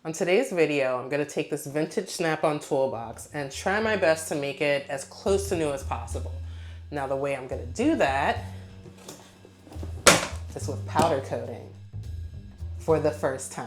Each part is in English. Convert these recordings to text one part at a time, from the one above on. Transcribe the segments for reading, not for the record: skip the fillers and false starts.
On today's video, I'm going to take this vintage Snap-on toolbox and try my best to make it as close to new as possible. Now the way I'm going to do that is with powder coating for the first time.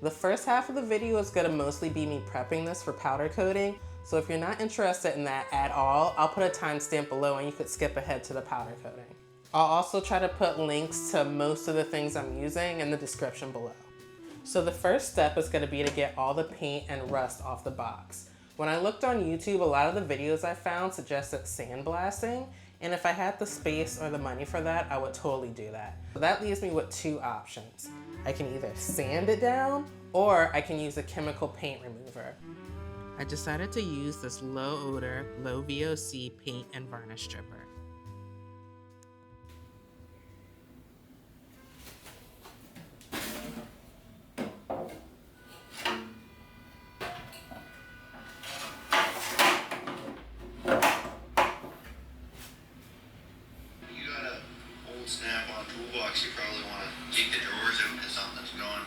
The first half of the video is going to mostly be me prepping this for powder coating. So if you're not interested in that at all, I'll put a timestamp below and you could skip ahead to the powder coating. I'll also try to put links to most of the things I'm using in the description below. So the first step is going to be to get all the paint and rust off the box. When I looked on YouTube, a lot of the videos I found suggested sandblasting, and if I had the space or the money for that, I would totally do that. So that leaves me with two options. I can either sand it down, or I can use a chemical paint remover. I decided to use this low odor, low VOC paint and varnish stripper. Snap-on toolbox, you probably want to take the drawers out because something's gone.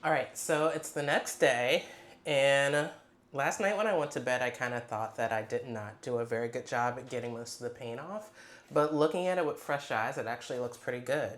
All right, so it's the next day, and last night when I went to bed, I kind of thought that I did not do a very good job at getting most of the paint off, but looking at it with fresh eyes, it actually looks pretty good.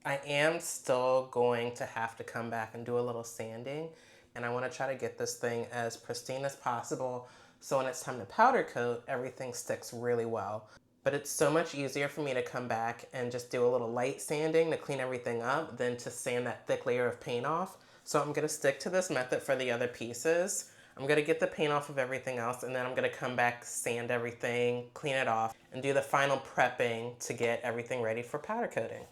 I am still going to have to come back and do a little sanding, and I want to try to get this thing as pristine as possible, so when it's time to powder coat, everything sticks really well. But it's so much easier for me to come back and just do a little light sanding to clean everything up than to sand that thick layer of paint off. So I'm gonna stick to this method for the other pieces. I'm gonna get the paint off of everything else, and then I'm gonna come back, sand everything, clean it off, and do the final prepping to get everything ready for powder coating.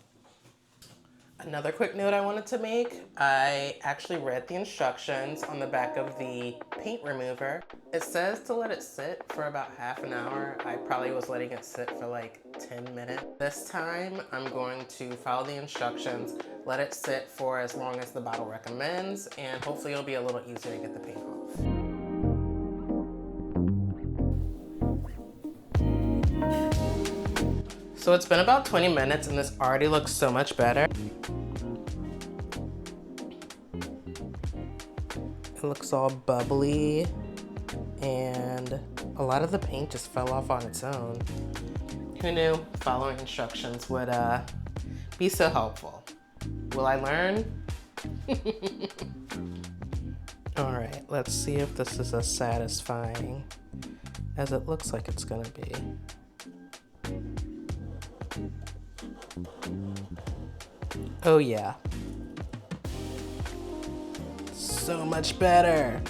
Another quick note I wanted to make, I actually read the instructions on the back of the paint remover. It says to let it sit for about half an hour. I probably was letting it sit for like 10 minutes. This time I'm going to follow the instructions, let it sit for as long as the bottle recommends, and hopefully it'll be a little easier to get the paint off. So it's been about 20 minutes and this already looks so much better. It looks all bubbly and a lot of the paint just fell off on its own. Who knew following instructions would be so helpful? Will I learn? All right, let's see if this is as satisfying as it looks like it's gonna be. Oh yeah. So much better.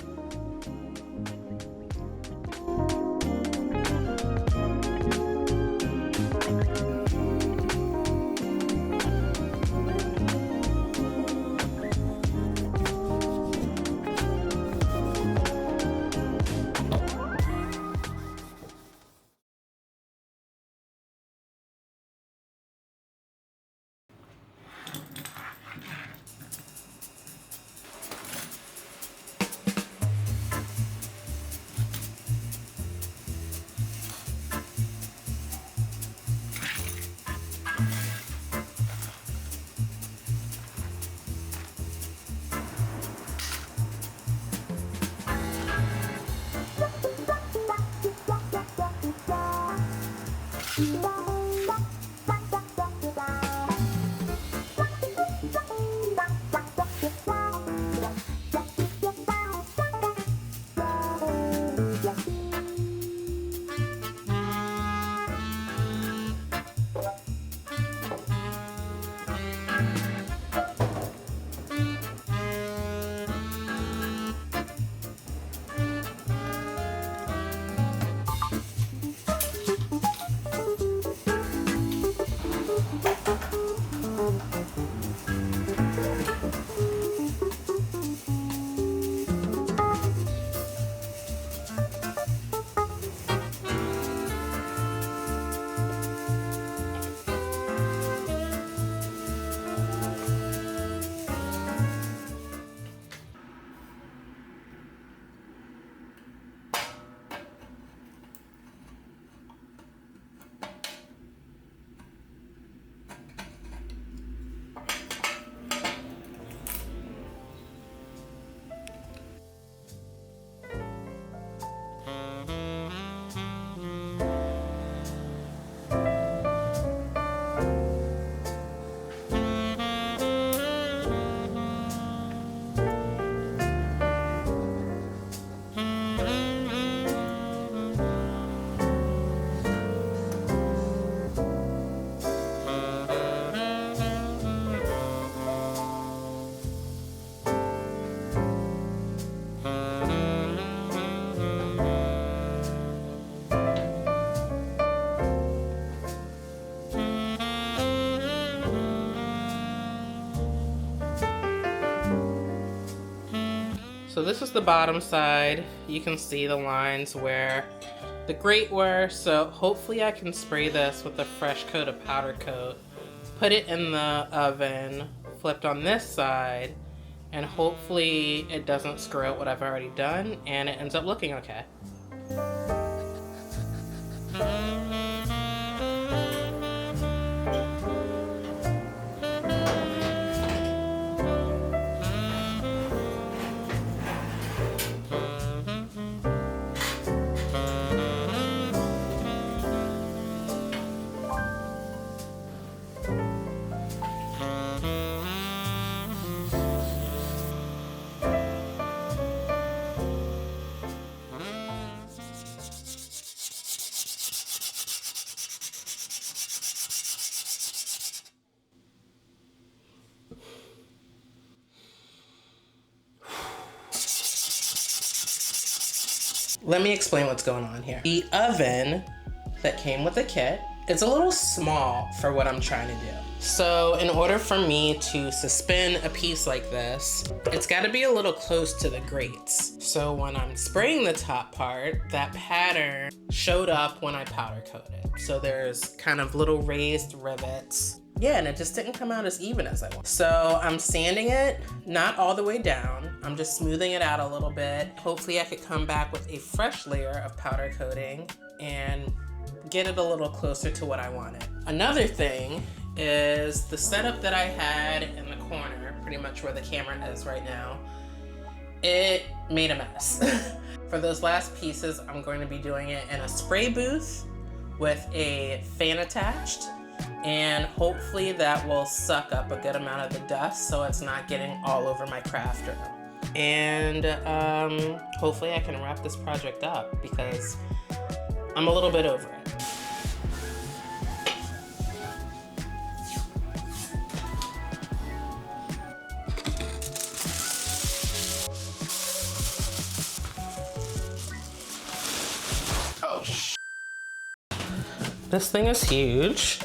So this is the bottom side. You can see the lines where the grate were, so hopefully I can spray this with a fresh coat of powder coat, put it in the oven, flipped on this side, and hopefully it doesn't screw out what I've already done and it ends up looking okay. Let me explain what's going on here. The oven that came with the kit is a little small for what I'm trying to do. So in order for me to suspend a piece like this, it's got to be a little close to the grates. So when I'm spraying the top part, that pattern showed up when I powder coated. So there's kind of little raised rivets. Yeah, and it just didn't come out as even as I want. So I'm sanding it, not all the way down. I'm just smoothing it out a little bit. Hopefully I could come back with a fresh layer of powder coating and get it a little closer to what I wanted. Another thing is the setup that I had in the corner, pretty much where the camera is right now, it made a mess. For those last pieces, I'm going to be doing it in a spray booth with a fan attached, and hopefully that will suck up a good amount of the dust so it's not getting all over my craft room. And hopefully I can wrap this project up because I'm a little bit over it. This thing is huge.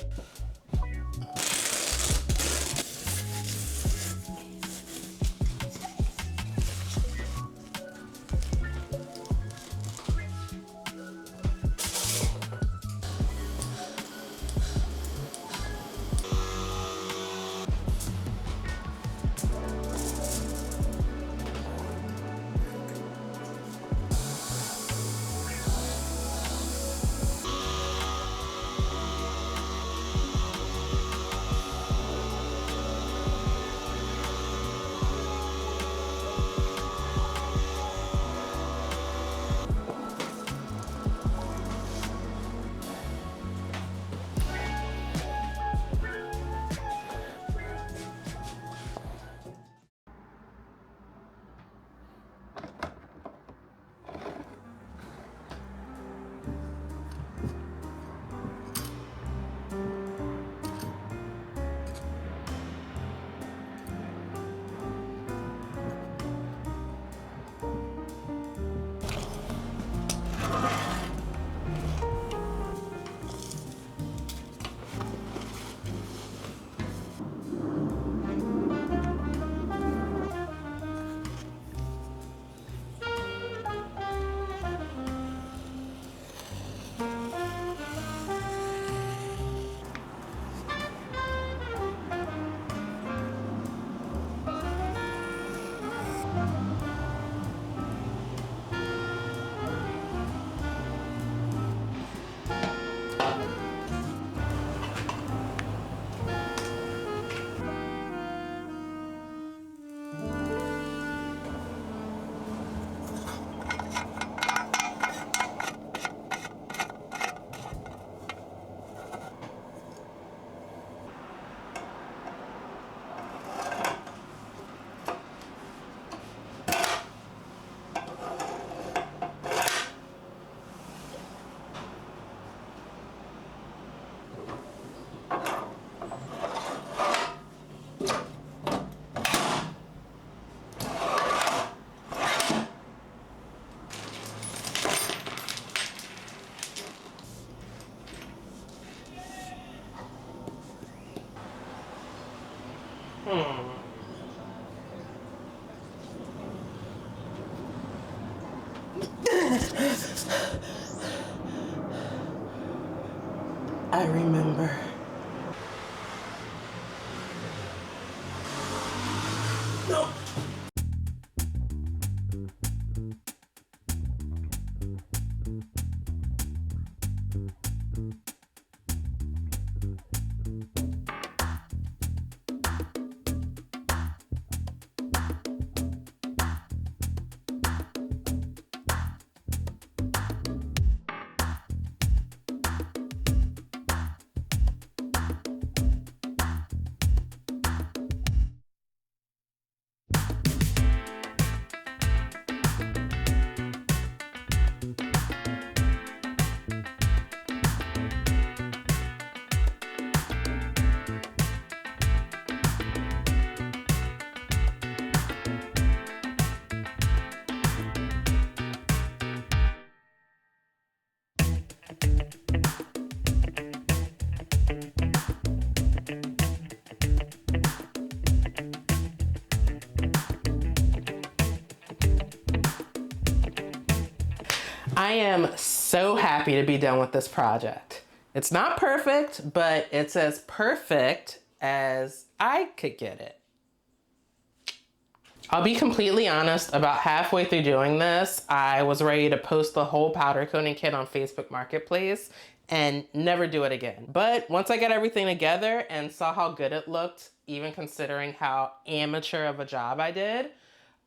I remember. No. I am so happy to be done with this project. It's not perfect, but it's as perfect as I could get it. I'll be completely honest, about halfway through doing this, I was ready to post the whole powder coating kit on Facebook Marketplace and never do it again. But once I got everything together and saw how good it looked, even considering how amateur of a job I did,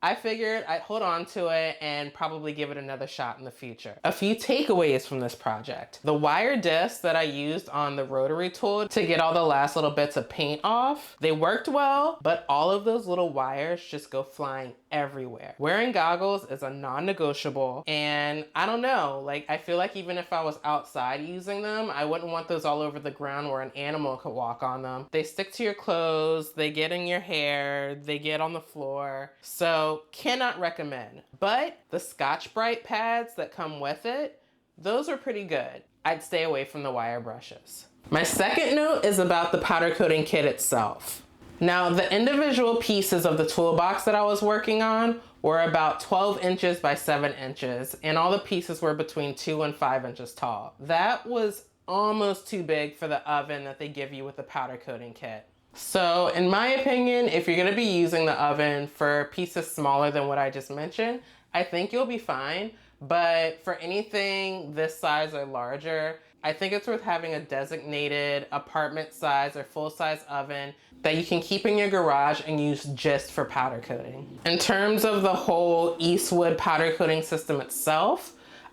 I figured I'd hold on to it and probably give it another shot in the future. A few takeaways from this project. The wire discs that I used on the rotary tool to get all the last little bits of paint off, they worked well, but all of those little wires just go flying everywhere. Wearing goggles is a non-negotiable, and I don't know, like I feel like even if I was outside using them, I wouldn't want those all over the ground where an animal could walk on them. They stick to your clothes, they get in your hair, they get on the floor, so cannot recommend. But the Scotch-Brite pads that come with it, those are pretty good. I'd stay away from the wire brushes. My second note is about the powder coating kit itself. Now, the individual pieces of the toolbox that I was working on were about 12 inches by 7 inches, and all the pieces were between 2 and 5 inches tall. That was almost too big for the oven that they give you with the powder coating kit. So in my opinion, if you're gonna be using the oven for pieces smaller than what I just mentioned, I think you'll be fine. But for anything this size or larger, I think it's worth having a designated apartment size or full size oven that you can keep in your garage and use just for powder coating. In terms of the whole Eastwood powder coating system itself,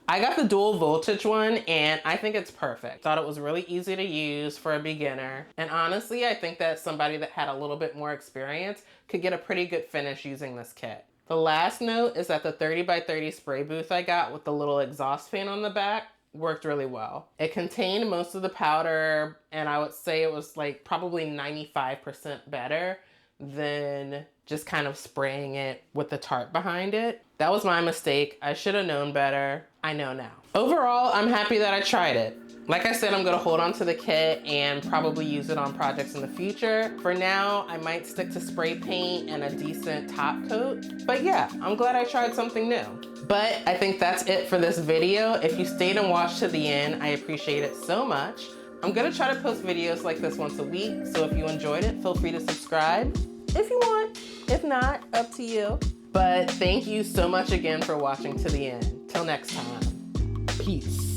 I got the dual voltage one and I think it's perfect. Thought it was really easy to use for a beginner. And honestly, I think that somebody that had a little bit more experience could get a pretty good finish using this kit. The last note is that the 30 by 30 spray booth I got with the little exhaust fan on the back worked really well. It contained most of the powder, and I would say it was like probably 95% better than just kind of spraying it with the tarp behind it. That was my mistake. I should have known better. I know now. Overall, I'm happy that I tried it. Like I said, I'm gonna hold on to the kit and probably use it on projects in the future. For now, I might stick to spray paint and a decent top coat. But yeah, I'm glad I tried something new. But I think that's it for this video. If you stayed and watched to the end, I appreciate it so much. I'm gonna try to post videos like this once a week, so if you enjoyed it, feel free to subscribe if you want. If not, up to you. But thank you so much again for watching to the end. Till next time, peace.